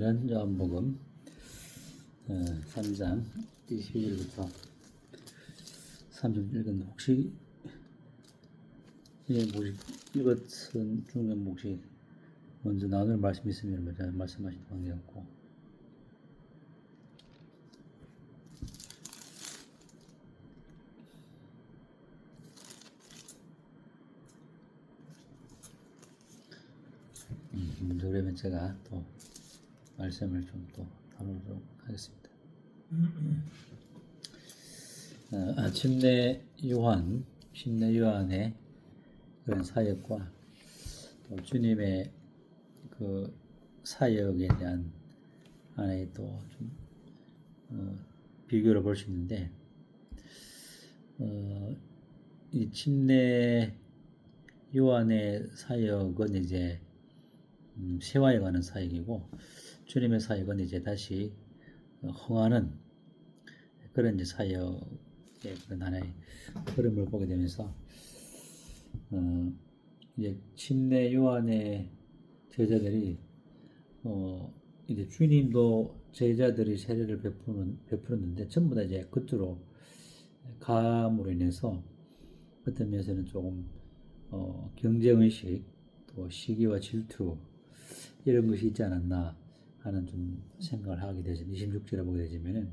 오늘은 요한복음 3장 22절부터 30절 혹시 이것은 중에 혹시 먼저 나눌 말씀 있으면 먼저 말씀하시도록 하겠고, 그러면 제가 또 말씀을 좀 또 나누도록 하겠습니다. 침례 요한의 그런 사역과 또 주님의 그 사역에 대한 안에 또 좀 비교를 볼 수 있는데, 이 침례 요한의 사역은 이제 세화에 관한 사역이고, 주님의 사역은 이제 다시 흥하는 그런 이제 사역의 그런 하나의 흐름을 보게 되면서, 이제 침례 요한의 제자들이 이제 주님도 제자들이 세례를 베풀었는데 전부 다 이제 그쪽으로 감으로 인해서 어떤 면에서는 조금 경쟁의식, 또 시기와 질투 이런 것이 있지 않았나 하는 좀 생각을 하게 되죠. 26절에 보게 되면은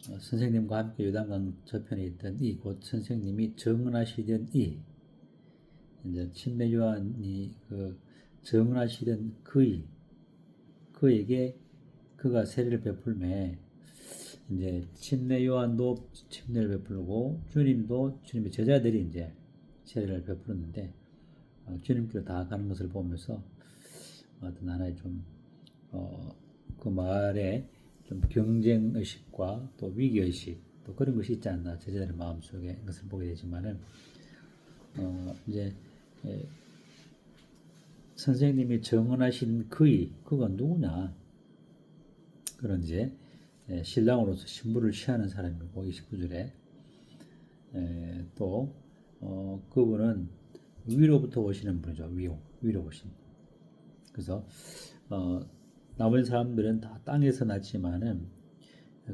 선생님과 함께 요단강 저편에 있던 이 곧 선생님이 정언하시던 이, 이제 침례 요한이 그 정언하시던 그에게 그가 세례를 베풀매, 이제 침례 요한도 침례를 베풀고 주님도 주님의 제자들이 이제 세례를 베풀었는데 주님께로 다 가는 것을 보면서 어떤 하나의 좀 그 말에 좀 경쟁 의식과 또 위기 의식 또 그런 것이 있지 않나 제자들의 마음속에 것을 보게 되지만은 이제 선생님이 정언하신 그가 누구냐, 그런 이제 신랑으로서 신부를 취하는 사람이고, 29절에 또 그분은 위로부터 오시는 분이죠. 위로 오신. 그래서 나머지 사람들은 다 땅에서 났지만은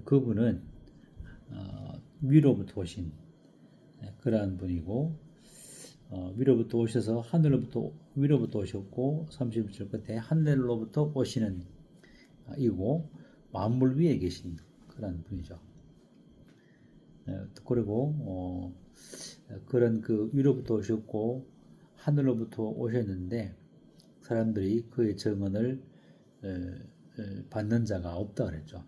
그분은 위로부터 오신 그러한 분이고, 위로부터 오셔서 위로부터 오셨고, 30절 끝에 하늘로부터 오시는 이고 만물 위에 계신 그런 분이죠. 그리고 그런 그 위로부터 오셨고 하늘로부터 오셨는데 사람들이 그의 정언을 받는 자가 없다 그랬죠.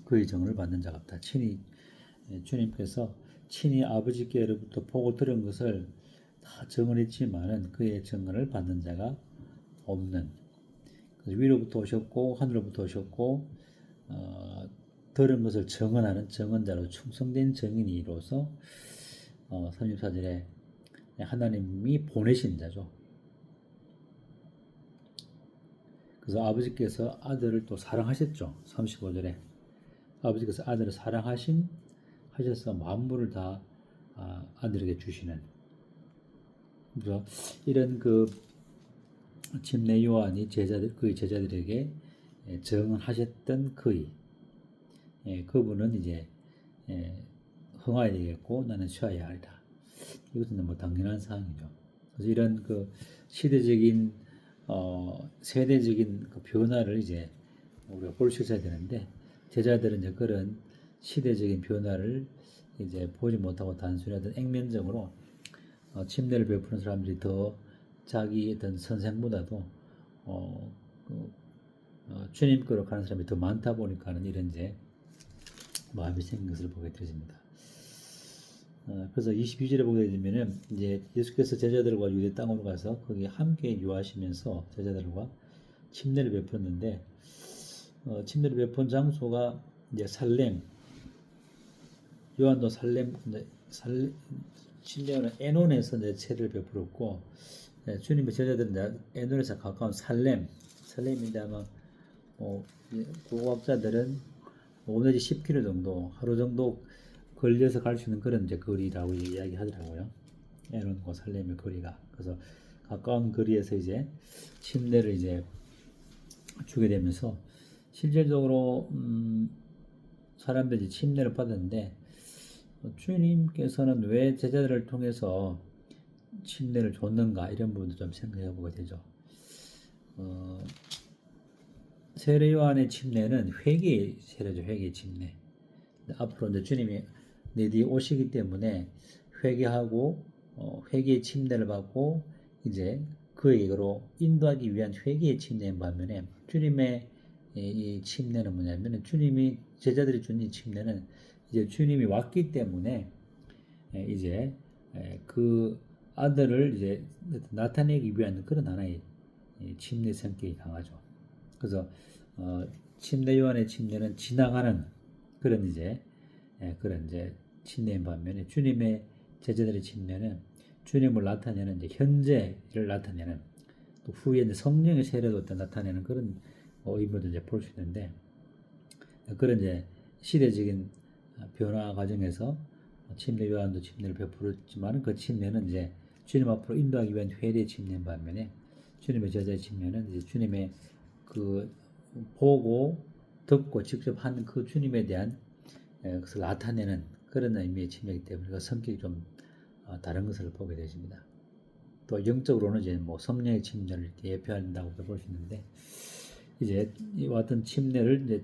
그의 정언을 받는 자가 없다. 주님께서 친히 아버지께로부터 보고 들은 것을 다 정언했지만은 그의 정언을 받는 자가 없는, 그래서 위로부터 오셨고 하늘로부터 오셨고 들은 것을 정언하는 정언자로 충성된 정인이로서 34절에 하나님이 보내신 자죠. 그래서 아버지께서 아들을 또 사랑하셨죠. 35절에 아버지께서 아들을 사랑하셔서 만물을 다 아들에게 주시는, 그래서 이런 그 침례 요한이 그의 제자들에게 정언하셨던 그분은 이제 흥하야 되겠고 나는 쉬어야 하리라. 이것은 뭐 당연한 사항이죠. 그래서 이런 그 시대적인 세대적인 그 변화를 이제 우리가 볼 수 있어야 되는데, 제자들은 이제 그런 시대적인 변화를 이제 보지 못하고 단순히 어떤 액면적으로 침례를 베푸는 사람들이 더 자기 어떤 선생보다도 주님께로 가는 사람이 더 많다 보니까는 이런 이제 마음이 생긴 것을 보게 되십니다. 그래서 22절에 보게 되면은 이제 예수께서 제자들과 유대 땅으로 가서 거기 함께 유하시면서 제자들과 침례를 베풀었는데, 침례를 베푼 장소가 이제 살렘, 요한도 침례는 에논에서 이제 세례를 베풀었고, 주님의 제자들은 에논에서 가까운 살렘인데 아마 고고학자들은 5 내지 10km 정도, 하루 정도 걸려서 갈 수 있는 그런 이제 거리라고 이야기하더라고요. 에논과 살렘의 거리가. 그래서 가까운 거리에서 이제 침례를 이제 주게 되면서 실질적으로 사람들이 침례를 받았는데 주님께서는 왜 제자들을 통해서 침례를 줬는가 이런 부분도 좀 생각해 보게 되죠. 세례 요한의 침례는 회개의 세례죠. 회개의 침례. 앞으로 이제 주님이 내 뒤에 오시기 때문에 회개하고 회개의 침례를 받고 이제 그에게로 인도하기 위한 회개의 침례인 반면에 주님의 이 침례는 뭐냐면 주님이 제자들이 준 이 침례는 이제 주님이 왔기 때문에 이제 그 아들을 이제 나타내기 위한 그런 하나의 침례 성격이 강하죠. 그래서 침례 요한의 침례는 지나가는 그런 이제 침례인 반면에 주님의 제자들의 침례는 주님을 나타내는 이제 현재를 나타내는 또 후에 이제 성령의 세례도 또 나타내는 그런 의미도 이제 볼 수 있는데 그런 이제 시대적인 변화 과정에서 침례 요한도 침례를 베풀었지만 그 침례는 이제 주님 앞으로 인도하기 위한 회개의 침례인 반면에 주님의 제자의 침례는 이제 주님의 그 보고 듣고 직접 한 그 주님에 대한 그것을 나타내는 그런 의미의 침례이기 때문에 그 성격이 좀 다른 것을 보게 되십니다. 또 영적으로는 이제 뭐 성령의 침례를 이렇게 예표한다고도 볼 수 있는데 이제 이와 같은 침례를 이제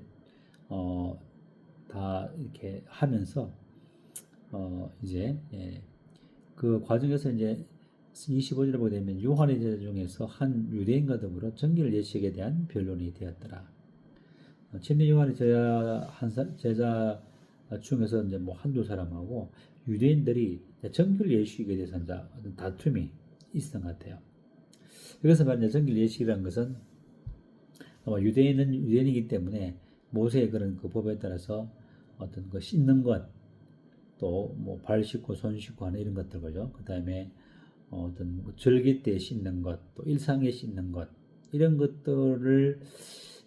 다 이렇게 하면서 이제 그 과정에서 이제 25절에 보게 되면 요한의 제자 중에서 한 유대인과 더불어 정결 예식에 대한 변론이 되었더라. 침례 요한의 제자 중에서 이제 뭐 한두 사람하고 유대인들이 정결 예식에 대해서 이제 어떤 다툼이 있었던 것 같아요. 여기서 말하는 정결 예식이라는 것은 아마 유대인은 유대인이기 때문에 모세의 그런 그 법에 따라서 어떤 그 씻는 것, 또 뭐 발 씻고 손 씻고 하는 이런 것들 거죠. 그 다음에 어떤 뭐 절기 때 씻는 것, 또 일상에 씻는 것 이런 것들을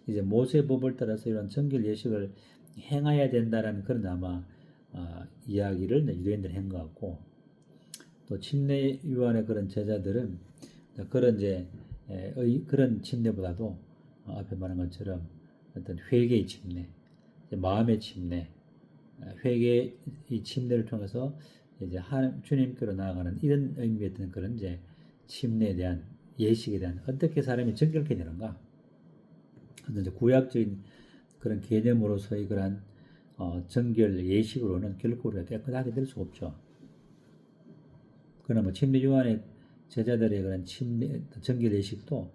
이제 모세 법을 따라서 이런 정결 예식을 행해야 된다라는 그런 아마 이야기를 유대인들이 한 것 같고 또 침례 요한의 그런 제자들은 그런 이제 그런 침례보다도 앞에 말한 것처럼 어떤 회개의 침례, 마음의 침례, 회개의 이 침례를 통해서 이제 주님께로 나아가는 이런 의미의 어떤 그런 이제 침례에 대한 예식에 대한 어떻게 사람이 정결케 되는가? 이제 구약적인 그런 개념으로서의 그런 정결 예식으로는 결코 우리가 깨끗하게 될 수 없죠. 그러나 뭐 침례 요한의 제자들의 그런 침례 정결 예식도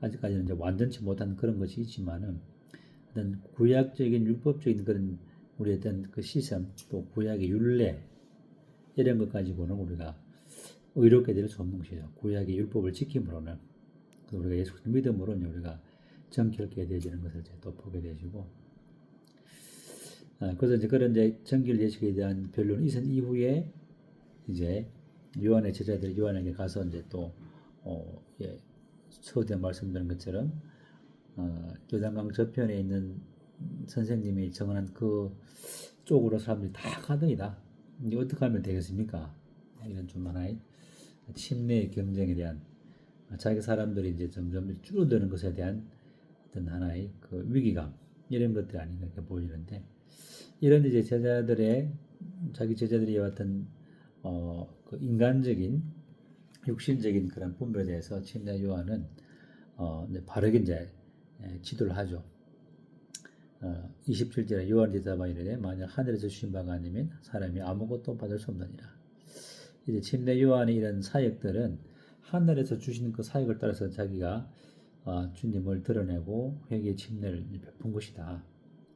아직까지는 이제 완전치 못한 그런 것이 있지만은 어떤 구약적인 율법적인 그런 우리의 어떤 그 시선 또 구약의 율례 이런 것 가지고는 우리가 의롭게 될 수 없는 것이죠. 구약의 율법을 지킴으로는 우리가 예수 그리스도 믿음으로는 우리가 정결케 되어지는 것을 또 보게 되시고 그래서 이제 그런 이제 정결 예식에 대한 변론이 있은 이후에 이제 요한의 제자들이 요한에게 가서 이제 또 서두에 말씀드린 것처럼 요단강 저편에 있는 선생님이 정언한 그 쪽으로 사람들이 다 가더이다. 이제 어떻게 하면 되겠습니까? 이런 좀 하나의 침례의 경쟁에 대한 자기 사람들이 이제 점점 줄어드는 것에 대한 어떤 하나의 그 위기감 이런 것들이 아닌가 이렇게 보이는데 이런 이제 제자들의 자기 제자들이 왔던 그 인간적인 육신적인 그런 분별에 대해서 침례 요한은 바르게 이제 지도를 하죠. 27절에 요한 대답하여 이르되 만약 하늘에서 주신 바가 아니면 사람이 아무것도 받을 수 없느니라. 이제 침례 요한의 이런 사역들은 하늘에서 주시는 그 사역을 따라서 자기가 주님을 드러내고 회개의 침례를 베푼 것이다.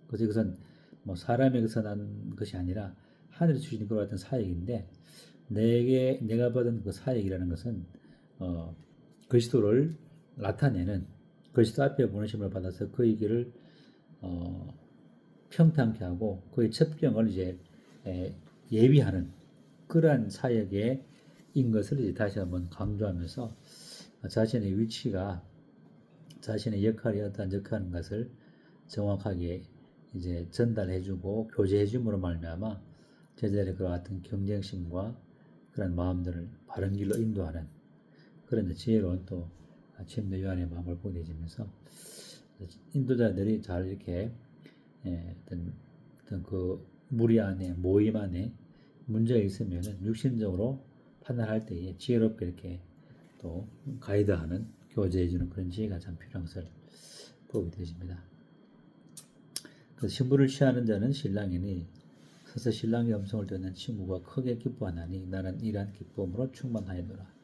그래서 이것은 뭐 사람에게서 난 것이 아니라 하늘에서 주시는 그와 같은 사역인데 내가 받은 그 사역이라는 것은 그리스도를 나타내는 그리스도 앞에 보내심을 받아서 그의 길을 평탄케 하고 그의 첩경을 이제 예비하는 그러한 사역의 인 것을 이제 다시 한번 강조하면서 자신의 위치가 자신의 역할이 어떠한 역할인 것을 정확하게 이제 전달해주고 교제해줌으로 말미암아 제자들의 그와 같은 경쟁심과 그런 마음들을 바른 길로 인도하는 그런 이제 지혜로운 또 침례 요한의 마음을 보게 되면서 인도자들이 잘 이렇게 어떤 그 무리 안에 모임 안에 문제가 있으면은 육신적으로 판단할 때에 지혜롭게 이렇게 또 가이드하는 교제해주는 그런 지혜가 참 필요한 것을 보게 되십니다. 그 신부를 취하는 자는 신랑이니 서서 신랑의 음성을 듣는 친구가 크게 기뻐하나니 나는 이러한 기쁨으로 충만하였노라.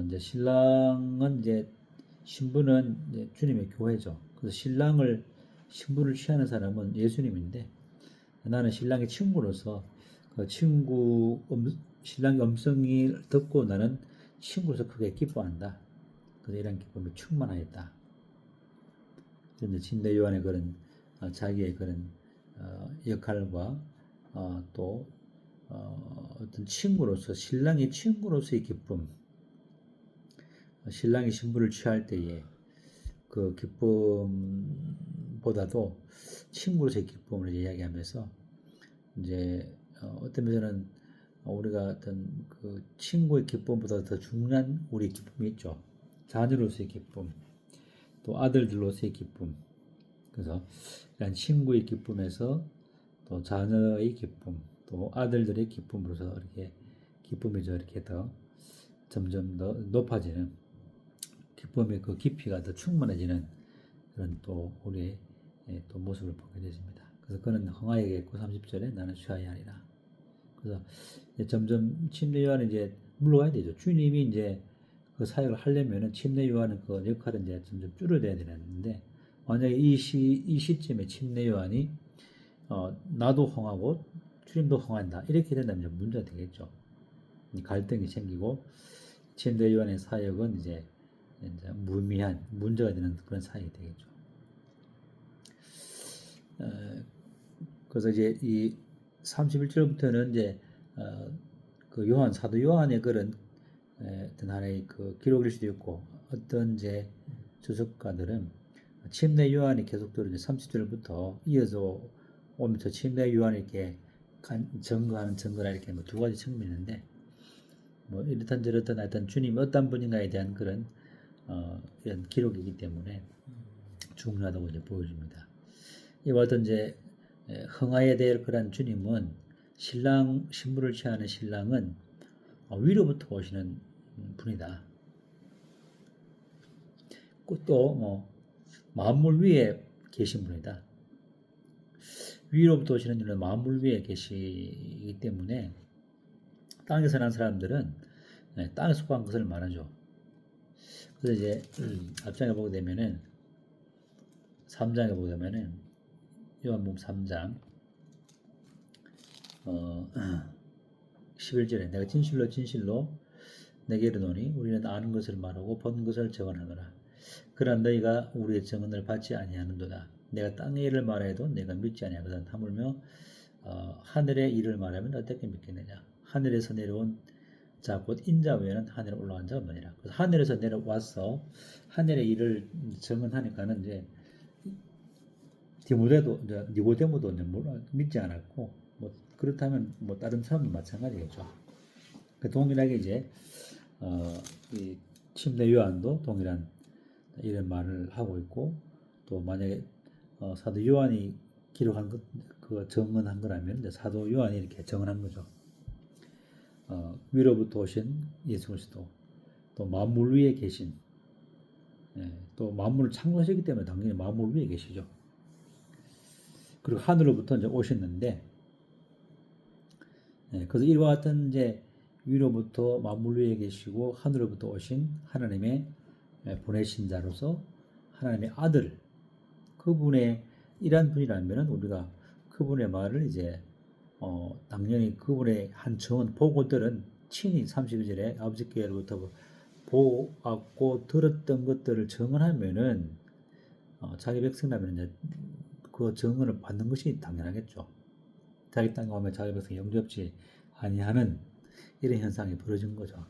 이제 신랑은 이제 신부는 이제 주님의 교회죠. 그래서 신부를 취하는 사람은 예수님인데 나는 신랑의 친구로서 그 신랑의 음성을 듣고 나는 친구로서 크게 기뻐한다. 그래서 이런 기쁨이 충만하였다. 그런데 침례 요한의 그런 자기의 그런 역할과 또 어떤 친구로서 신랑의 친구로서의 기쁨, 신랑이 신부를 취할 때에 그 기쁨보다도 친구로서의 기쁨을 이야기하면서 이제 어떤 면에는 우리가 어떤 그 친구의 기쁨보다 더 중요한 우리 기쁨이 있죠. 자녀로서의 기쁨, 또 아들들로서의 기쁨. 그래서 이런 친구의 기쁨에서 또 자녀의 기쁨, 또 아들들의 기쁨으로서 이렇게 기쁨이 이렇게 더 점점 더 높아지는 기쁨의 그 깊이가 더 충만해지는 그런 또 우리의 또 모습을 보게 되십니다. 그래서 그는 흥하여겠고 30절에 나는 취하여야 하리라. 그래서 점점 침례 요한은 이제 물러가야 되죠. 주님이 이제 그 사역을 하려면은 침례 요한은 그 역할은 이제 점점 줄어들어야 되는데 만약에 이 시점에 침례 요한이 나도 흥하고 주님도 흥한다 이렇게 된다면 문제가 되겠죠. 갈등이 생기고 침례 요한의 사역은 이제 무의미한 문제가 되는 그런 사역이 되겠죠. 그래서 이제 이 31절부터는 이제 그 사도 요한의 그런 어떤 하나의 그 기록일 수도 있고 어떤 이제 주석가들은 침례 요한이 계속적으로 이제 30절부터 이어져 오면서 침례 요한이 이렇게 증거하는 증거라 이렇게 뭐 두 가지 측면이 있는데 뭐 이렇든 저렇든 하여튼 주님이 어떤 분인가에 대한 그런 이런 기록이기 때문에 중요하다고 이제 보여줍니다. 이와 같은 이제 흥하에 대할 그런 주님은 신부를 취하는 신랑은 위로부터 오시는 분이다. 또 뭐 만물 위에 계신 분이다. 위로부터 오시는 분은 만물 위에 계시기 때문에 땅에 사는 사람들은 땅에 속한 것을 말하죠. 그래서 이제 앞장에 보게 되면은 3장에 보게 되면은 요한복음 3장 11절에 내가 진실로 진실로 내게 이르노니 우리는 아는 것을 말하고 본 것을 증언하노라. 그러나 너희가 우리의 증언을 받지 아니하는도다. 내가 땅의 일을 말해도 내가 믿지 아니하거든. 하물며 하늘의 일을 말하면 어떻게 믿겠느냐. 하늘에서 내려온 자 곧 인자 외에는 하늘에 올라간 자가 없느니라. 그래서 하늘에서 내려와서 하늘의 일을 증언하니까는 이제 니고데모도 믿지 않았고 뭐 그렇다면 뭐 다른 사람도 마찬가지겠죠. 그 동일하게 이제 이 침례 요한도 동일한 이런 말을 하고 있고 또 만약에 사도 요한이 기록한 그 증언한 거라면 이제 사도 요한이 이렇게 증언한 거죠. 위로부터 오신 예수 그리스도 또 만물 위에 계신 또 만물을 창조하셨기 때문에 당연히 만물 위에 계시죠. 그리고 하늘로부터 이제 오셨는데 그래서 이와 같은 이제 위로부터 만물 위에 계시고 하늘로부터 오신 하나님의 보내신 자로서 하나님의 아들 그분의 이러한 분이라면 우리가 그분의 말을 이제 당연히 그분의 한 증언 보고들은 친히 32절에 아버지께로부터 보았고 들었던 것들을 증언하면은 자기 백성이라면 이제 그 증언을 받는 것이 당연하겠죠. 자기 땅에 오면 자기 백성이 영접지 아니하는 이런 현상이 벌어진 거죠.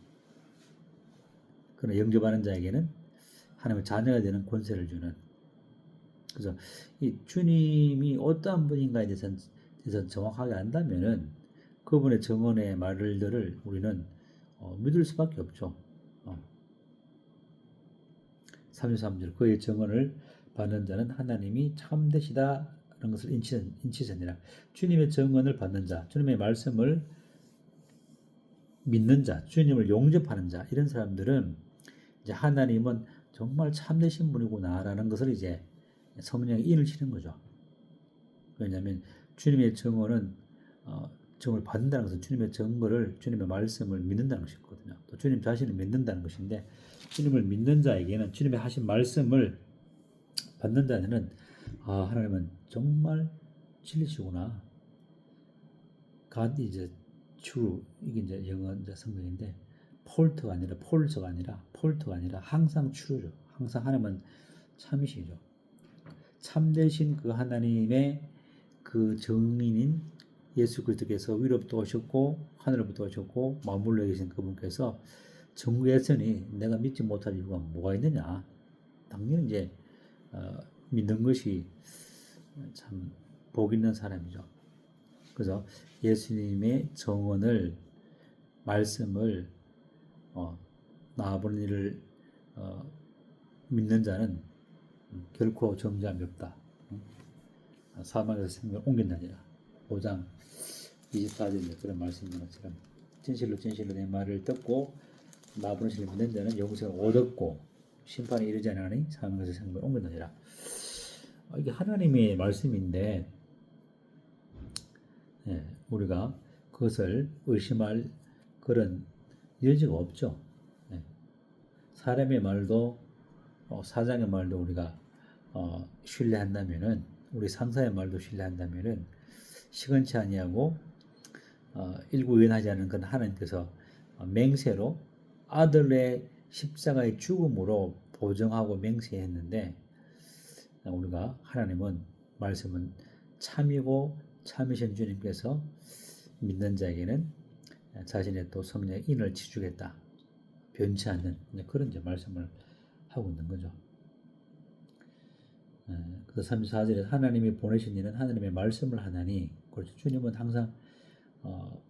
그러나 영접하는 자에게는 하나님의 자녀가 되는 권세를 주는. 그래서 이 주님이 어떠한 분인가에 대해서 정확하게 안다면은 그분의 증언의 말들을 우리는 믿을 수밖에 없죠. 33절 그의 정언을 받는 자는 하나님이 참되시다는 것을 인치느니라. 주님의 정언을 받는 자, 주님의 말씀을 믿는 자, 주님을 용접하는 자, 이런 사람들은 이제 하나님은 정말 참되신 분이구나라는 것을 이제 성령이 인을 치는 거죠. 왜냐하면 주님의 정언은 정을 받는다는 것은 주님의 정거를, 주님의 말씀을 믿는다는 것이거든요. 또 주님 자신을 믿는다는 것인데, 주님을 믿는 자에게는 주님의 하신 말씀을 받는 자는 하나님은 정말 진리시구나. God is true. 이게 이제 영어 이제 성경인데 폴트가 아니라 항상 true죠. 항상 하나님은 참이시죠. 참되신 그 하나님의 그 정인인 예수 그리스도께서 위로부터 오셨고 하늘로부터 오셨고 머물러 계신 그분께서 정구했으니 내가 믿지 못할 이유가 뭐가 있느냐. 당연히 이제 믿는 것이 참 복 있는 사람이죠. 그래서 예수님의 정언을, 말씀을 나아보는 일을 믿는 자는 결코 정죄함이 없다. 사망에서 생명을 옮긴다니라. 5장 24절에 그런 말씀인 것처럼 진실로 내 말을 듣고 나아보는 일을 믿는 자는 영생을 얻었고 심판에 이르지 않으니 사망에서 생명을 옮긴다니라. 이게 하나님의 말씀인데 우리가 그것을 의심할 그런 여지가 없죠. 사람의 말도 사장의 말도 우리가 신뢰한다면은, 우리 상사의 말도 신뢰한다면은 시건치 아니하고 일구의연하지 않은 그런 하나님께서 맹세로 아들의 십자가의 죽음으로 보정하고 맹세했는데, 우리가 하나님은 말씀은 참이고 참이신 주님께서 믿는 자에게는 자신의 또 성령의 인을 치주겠다, 변치 않는 그런 이제 말씀을 하고 있는 거죠. 그래서 34절에 하나님이 보내신 이는 하나님의 말씀을 하나니, 그렇죠. 주님은 항상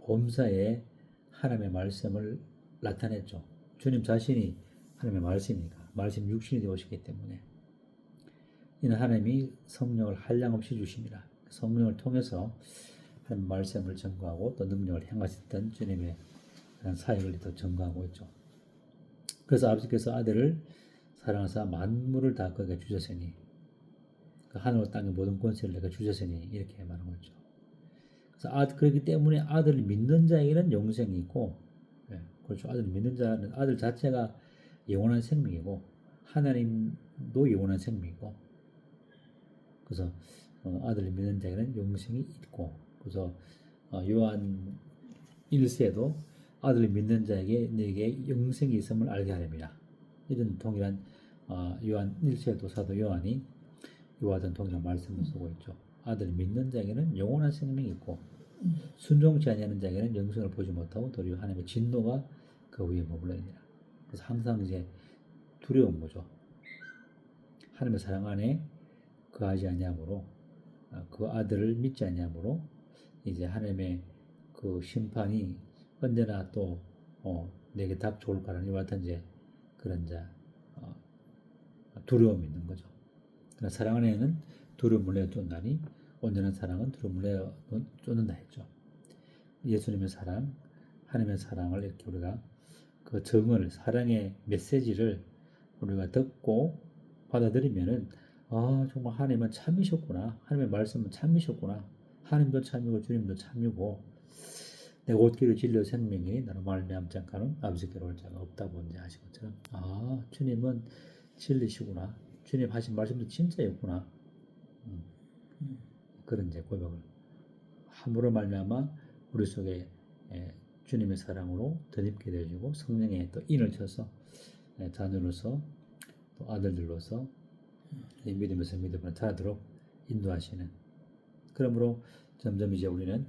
범사에 하나님의 말씀을 나타냈죠. 주님 자신이 하나님의 말씀이니까, 말씀 육신이 되오시기 때문에. 이는 하나님이 성령을 한량없이 주심이라. 성령을 통해서 하나님의 말씀을 전거하고 또 능력을 행하셨던 주님의 그런 사역을 또 전거하고 있죠. 그래서 아버지께서 아들을 사랑하사 만물을 다 그에게 주셨으니, 그 하늘과 땅의 모든 권세를 내가 주셨으니, 이렇게 말하고 있죠. 그래서 그렇기 때문에 아들을 믿는 자에게는 영생이 있고, 그렇죠. 아들을 믿는 자는 아들 자체가 영원한 생명이고 하나님도 영원한 생명이고, 그래서 아들을 믿는 자에게는 영생이 있고, 그래서 요한 1세도 아들을 믿는 자에게 너에게 영생이 있음을 알게 하렵니다. 이런 동일한 요한 1세도 사도 요한이 이와 같은 동일한 말씀을 쓰고 있죠. 아들을 믿는 자에게는 영원한 생명이 있고 순종치 아니하는 자에게는 영생을 보지 못하고 도리어 하나님의 진노가 그 위에 머물러 있느니라. 그래서 항상 이제 두려운 거죠. 하나님의 사랑 안에 거하지 아니하므로, 그 아들을 믿지 아니하므로 이제 하나님의 그 심판이 언제나 또 내게 닥쳐올 거라는 이와 같은 이제 그런 두려움이 있는 거죠. 그러나 사랑 안에는 두려움을 내어 쫓나니 온전한 사랑은 두려움을 내어 쫓는다 했죠. 예수님의 사랑, 하나님의 사랑을 이렇게 우리가 그 정을, 사랑의 메시지를 우리가 듣고 받아들이면은 정말 하나님은 참이셨구나, 하나님의 말씀은 참이셨구나, 하나님도 참이고 주님도 참이고 내가 옷길을 진리의 생명이 나로 말미암지 않고는 아버지께로 올 자가 없다고 이제 하신 것처럼 주님은 진리시구나, 주님 하신 말씀도 진짜였구나, 그런 이제 고백을 함으로 말미암아 우리 속에 주님의 사랑으로 덧입게 되어지고 성령의 또 인을 쳐서 자녀로서 또 아들들로서 믿음에서 믿음을 자라도록 인도하시는, 그러므로 점점 이제 우리는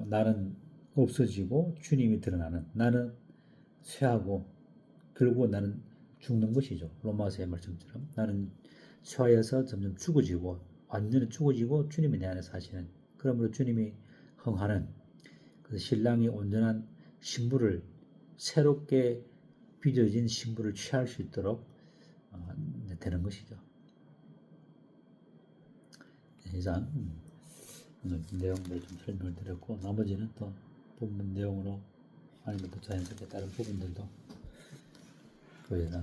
나는 없어지고 주님이 드러나는, 나는 쇠하고 결국 나는 죽는 것이죠. 로마서의 말씀처럼 나는 쇠하여서 점점 죽어지고 완전히 죽어지고 주님이 내 안에 사시는, 그러므로 주님이 흥하는 그 신랑이 온전한 신부를, 새롭게 빚어진 신부를 취할 수 있도록 이제 되는 것이죠. 이상 오늘 내용들 좀 설명을 드렸고 나머지는 또 본문 내용으로 아니면 또 자연스럽게 다른 부분들도 보여서